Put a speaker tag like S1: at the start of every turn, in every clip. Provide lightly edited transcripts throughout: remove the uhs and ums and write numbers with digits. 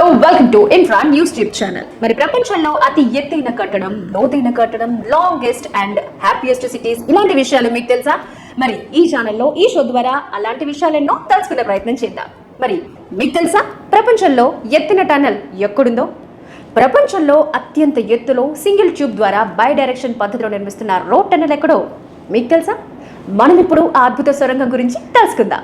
S1: Hello welcome to infra News tube channel. మరి ప్రపంచంలో అతి ఎత్తైన కట్టడం, లోతైన కట్టడం, లాంగెస్ట్ అండ్ హ్యాపీయెస్ట్ సిటీస్, ఇలాంటి విషయాలు మీకు తెలుసా? మరి ఈ ఛానల్లో ఈ షో ద్వారా అలాంటి విషయాలెన్నో తెలుసుకునే ప్రయత్నం చేద్దాం. మరి మీకు తెలుసా ప్రపంచంలో ఎత్తైన టనల్ ఎక్కడుందో? ప్రపంచంలో అత్యంత ఎత్తులో సింగిల్ ట్యూబ్ ద్వారా బై డైరెక్షన్ పద్ధతిలో నిర్మిస్తున్న రోడ్ టనల్ ఎక్కడో మీకు తెలుసా? మనం ఇప్పుడు ఆ అద్భుత సొరంగం గురించి తెలుసుకుందాం.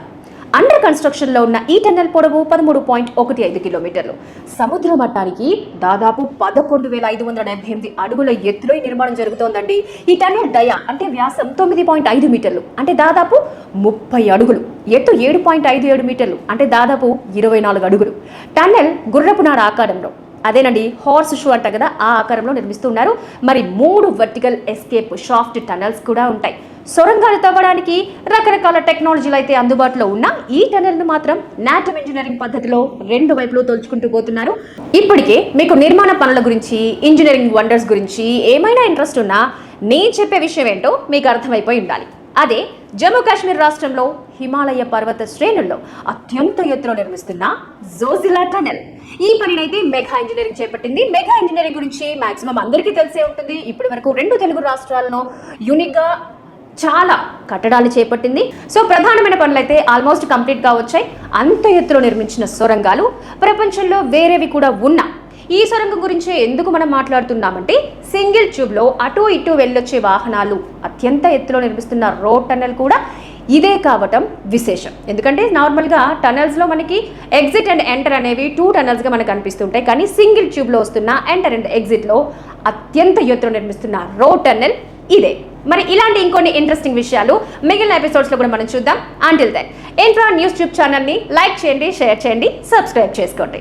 S1: అండర్ కన్స్ట్రక్షన్ లో ఉన్న ఈ టన్నెల్ పొడవు 13.15 కిలోమీటర్లు, సముద్ర మట్టానికి దాదాపు 11,578 అడుగుల ఎత్తులో ఈ నిర్మాణం జరుగుతోందండి. ఈ టన్నెల్ డయా అంటే వ్యాసం 9.5 మీటర్లు అంటే దాదాపు 30 అడుగులు, ఎత్తు 7.57 మీటర్లు అంటే దాదాపు 24 అడుగులు. టన్నెల్ గుర్రపు నార ఆకారంలో, అదేనండి హార్స్ షూ అంట కదా, ఆ ఆకారంలో నిర్మిస్తున్నారు. మరి 3 వర్టికల్ ఎస్కేప్ షాఫ్ట్ టనల్స్ కూడా ఉంటాయి. సొరంగాలు తవ్వడానికి రకరకాల టెక్నాలజీలు అయితే అందుబాటులో ఉన్న ఈ టనెల్ను మాత్రం నాటమ్ ఇంజనీరింగ్ పద్ధతిలో 2 వైపులు తోల్చుకుంటూ పోతున్నారు. ఇప్పటికే మీకు నిర్మాణ పనుల గురించి, ఇంజనీరింగ్ వండర్స్ గురించి ఏమైనా ఇంట్రెస్ట్ ఉన్నా నేను చెప్పే విషయం ఏంటో మీకు అర్థమైపోయి ఉండాలి. అదే జమ్మూ కాశ్మీర్ రాష్ట్రంలో హిమాలయ పర్వత శ్రేణుల్లో అత్యంత ఎత్తులో నిర్మిస్తున్న జోజిలా టనెల్. ఈ పనినైతే మెగా ఇంజనీరింగ్ చేపట్టింది. మెగా ఇంజనీరింగ్ గురించి మాక్సిమం అందరికీ తెలిసే ఉంటుంది. ఇప్పటి వరకు 2 తెలుగు రాష్ట్రాలను యూనిక్ గా చాలా కట్టడాలు చేపట్టింది. సో ప్రధానమైన పనులు అయితే ఆల్మోస్ట్ కంప్లీట్ గా వచ్చాయి. అంత ఎత్తులో నిర్మించిన సొరంగాలు ప్రపంచంలో వేరేవి కూడా ఉన్నా ఈ సొరంగం గురించి ఎందుకు మనం మాట్లాడుతున్నామంటే, సింగిల్ ట్యూబ్ లో అటు ఇటు వెళ్ళొచ్చే వాహనాలు అత్యంత ఎత్తులో నిర్మిస్తున్న రోడ్ టన్నెల్ కూడా ఇదే కావటం విశేషం. ఎందుకంటే నార్మల్గా టనల్స్లో మనకి ఎగ్జిట్ అండ్ ఎంటర్ అనేవి 2 టనల్స్గా మనకు అనిపిస్తుంటాయి. కానీ సింగిల్ ట్యూబ్లో వస్తున్న ఎంటర్ అండ్ ఎగ్జిట్లో అత్యంత ఎత్తులో నిర్మిస్తున్న రోడ్ టన్నెల్ ఇదే. మరి ఇలాంటి ఇంకొన్ని ఇంట్రెస్టింగ్ విషయాలు మిగిలిన ఎపిసోడ్స్లో కూడా మనం చూద్దాం. Until then Infra News Tube ఛానల్ని లైక్ చేయండి, షేర్ చేయండి, సబ్స్క్రైబ్ చేసుకోండి.